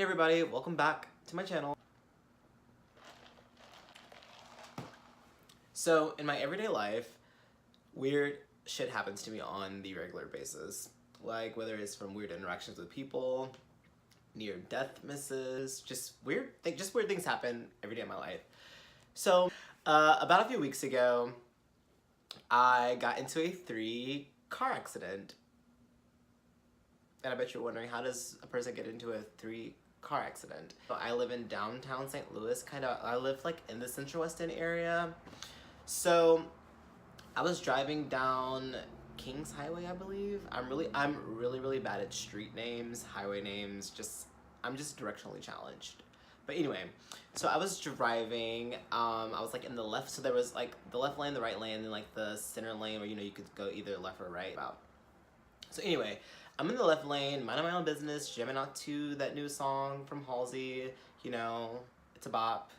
Hey everybody, welcome back to my channel. So, in my everyday life, weird shit happens to me on the regular basis. Like, whether it's from weird interactions with people, near-death misses, just weird things happen every day of my life. So, about a few weeks ago, I got into a 3-car accident. And I bet you're wondering, how does a person get into a 3-car accident? I live in downtown St. Louis, I live like in the Central West End area. So I was driving down Kings Highway, I believe. I'm really bad at street names, highway names, I'm just directionally challenged. But anyway, so I was driving, I was like in the left, so there was like the left lane, the right lane, and then like the center lane where, you know, you could go either left or right about. So anyway, I'm in the left lane, minding my own business, jamming out to that new song from Halsey, you know, it's a bop.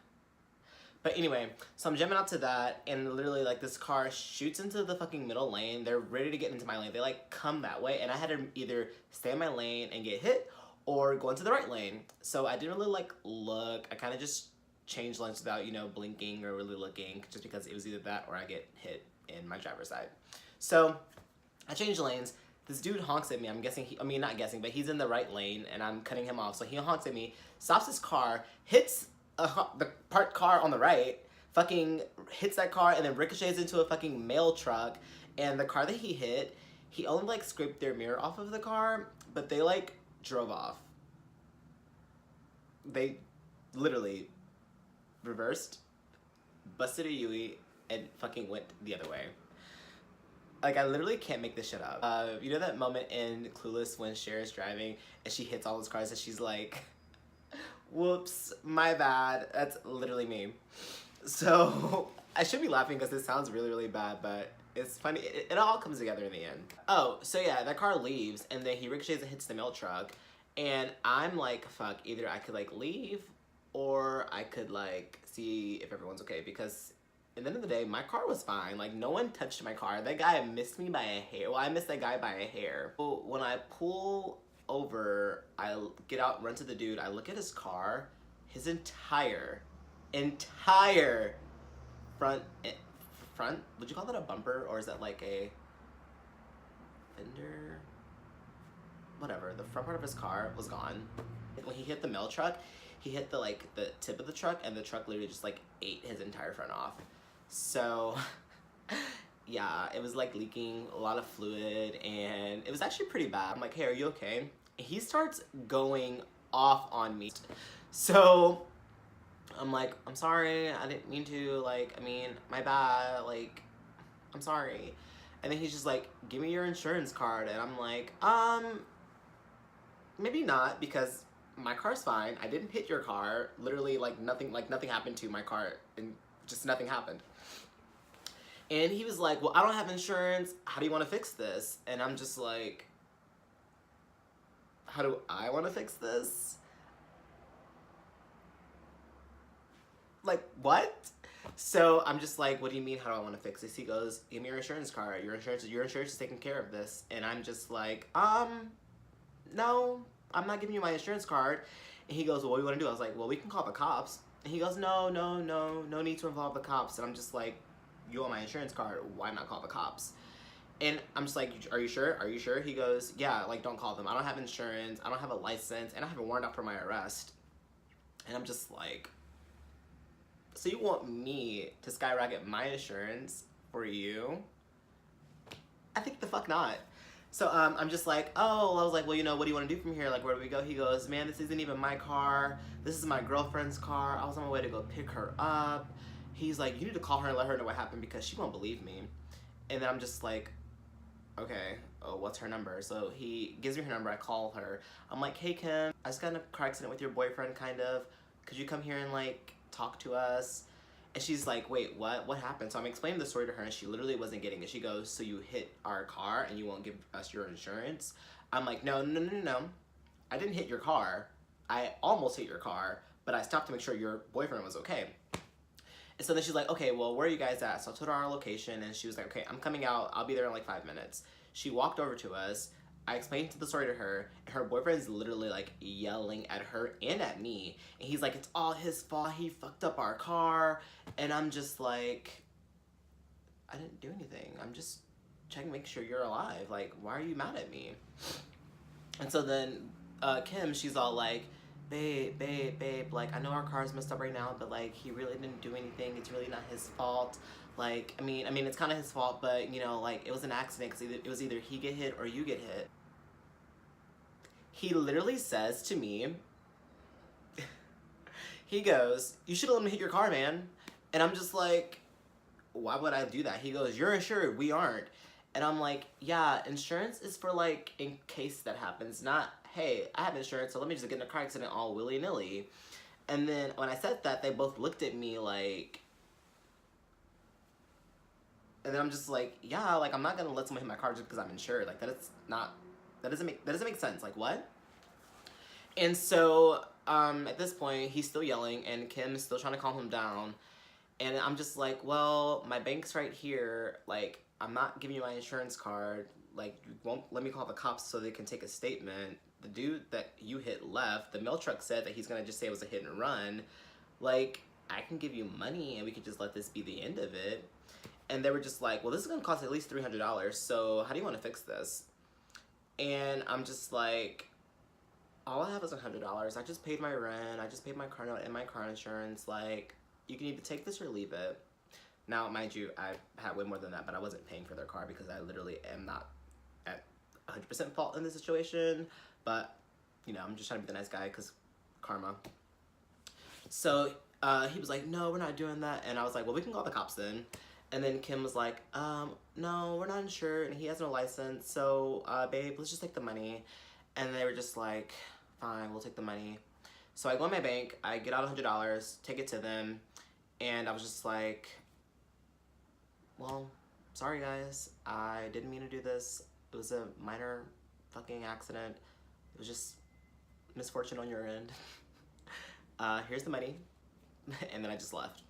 But anyway, so I'm jamming out to that, and literally like this car shoots into the fucking middle lane. They're ready to get into my lane. They like come that way, and I had to either stay in my lane and get hit or go into the right lane. So I didn't really like look. I kind of just changed lanes without, you know, blinking or really looking, just because it was either that or I get hit in my driver's side. So I changed lanes. This dude honks at me. I'm guessing not guessing, but he's in the right lane and I'm cutting him off. So he honks at me, stops his car, hits the parked car on the right, fucking hits that car, and then ricochets into a fucking mail truck. And the car that he hit, he only like scraped their mirror off of the car, but they like drove off. They literally reversed, busted a U-turn, and fucking went the other way. Like, I literally can't make this shit up. You know that moment in Clueless when Cher is driving and she hits all those cars and she's like, whoops, my bad. That's literally me. So, I should be laughing because this sounds really bad, but it's funny. It all comes together in the end. Oh, so yeah, that car leaves and then he ricochets and hits the mail truck. And I'm like, fuck, either I could like leave or I could like see if everyone's okay, because at the end of the day, my car was fine. Like, no one touched my car. That guy missed me by a hair. Well, I missed that guy by a hair. So when I pull over, I get out, run to the dude, I look at his car. His entire front, would you call that a bumper? Or is that like a fender? Whatever, the front part of his car was gone. When he hit the mail truck, he hit the tip of the truck, and the truck literally just like ate his entire front off. So yeah, it was like leaking a lot of fluid and it was actually pretty bad. I'm like, hey, are you okay? And he starts going off on me. So I'm like, I'm sorry, I didn't mean to, like, I mean, my bad, like, I'm sorry. And then he's just like, give me your insurance card. And I'm like, maybe not, because my car's fine. I didn't hit your car. Literally, nothing happened to my car, and just nothing happened. And he was like, well, I don't have insurance. How do you want to fix this? And I'm just like, how do I want to fix this? Like, what? So I'm just like, what do you mean, how do I want to fix this? He goes, give me your insurance card. Your insurance is taking care of this. And I'm just like, no, I'm not giving you my insurance card. And he goes, well, what do you want to do? I was like, well, we can call the cops. And he goes, no need to involve the cops. And I'm just like, you want my insurance card, why not call the cops? And I'm just like, are you sure? Are you sure? He goes, yeah, like, don't call them. I don't have insurance, I don't have a license, and I have a warrant out for my arrest. And I'm just like, so you want me to skyrocket my insurance for you? I think the fuck not. So I'm just like, oh, I was like, well, you know, what do you want to do from here? Like, where do we go? He goes, man, this isn't even my car. This is my girlfriend's car. I was on my way to go pick her up. He's like, you need to call her and let her know what happened because she won't believe me. And then I'm just like, okay, oh, what's her number? So he gives me her number, I call her. I'm like, hey Kim, I just got in a car accident with your boyfriend, kind of. Could you come here and like talk to us? And she's like, wait, what? What happened? So I'm explaining the story to her and she literally wasn't getting it. She goes, so you hit our car and you won't give us your insurance? I'm like, no. I didn't hit your car. I almost hit your car, but I stopped to make sure your boyfriend was okay. And so then she's like, okay, well, where are you guys at? So I told her our location and she was like, okay, I'm coming out. I'll be there in like 5 minutes. She walked over to us. I explained the story to her, and her boyfriend's literally like yelling at her and at me. And he's like, it's all his fault. He fucked up our car. And I'm just like, I didn't do anything. I'm just checking to make sure you're alive. Like, why are you mad at me? And so then Kim, she's all like, babe, like, I know our car's messed up right now, but like, he really didn't do anything. It's really not his fault. Like, I mean, it's kind of his fault, but you know, like, it was an accident because it was either he get hit or you get hit. He literally says to me, he goes, you should have let me hit your car, man. And I'm just like, why would I do that? He goes, you're insured, we aren't. And I'm like, yeah, insurance is for like, in case that happens, not, hey, I have insurance, so let me just get in a car accident all willy-nilly. And then when I said that, they both looked at me like, and then I'm just like, yeah, like, I'm not gonna let someone hit my car just because I'm insured. Like, that doesn't make sense. Like, what? And so, at this point, he's still yelling, and Kim is still trying to calm him down. And I'm just like, well, my bank's right here. Like, I'm not giving you my insurance card. Like, you won't let me call the cops so they can take a statement. The dude that you hit left. The mail truck said that he's gonna just say it was a hit and run. Like, I can give you money and we could just let this be the end of it. And they were just like, well, this is gonna cost at least $300. So how do you want to fix this? And I'm just like, all I have is $100. I just paid my rent. I just paid my car note and my car insurance. Like, you can either take this or leave it. Now, mind you, I had way more than that, but I wasn't paying for their car because I literally am not at 100% fault in this situation. But, you know, I'm just trying to be the nice guy because karma. So he was like, no, we're not doing that. And I was like, well, we can call the cops then. And then Kim was like, no, we're not insured and he has no license. So, babe, let's just take the money. And they were just like, fine, we'll take the money. So I go in my bank, I get out $100, take it to them. And I was just like, well, sorry guys, I didn't mean to do this. It was a minor fucking accident. It was just misfortune on your end. Here's the money. And then I just left.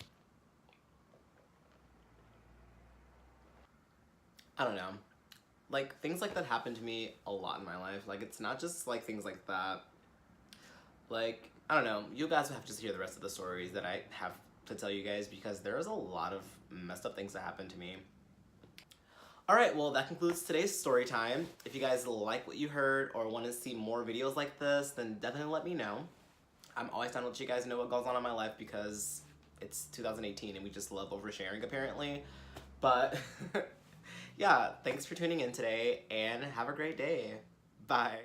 I don't know. Like, things like that happen to me a lot in my life. Like, it's not just like things like that. Like, I don't know. You guys will have to just hear the rest of the stories that I have to tell you guys because there's a lot of messed up things that happened to me. Alright, well, that concludes today's story time. If you guys like what you heard or want to see more videos like this, then definitely let me know. I'm always down to let you guys know what goes on in my life because it's 2018 and we just love oversharing apparently. But yeah, thanks for tuning in today and have a great day. Bye.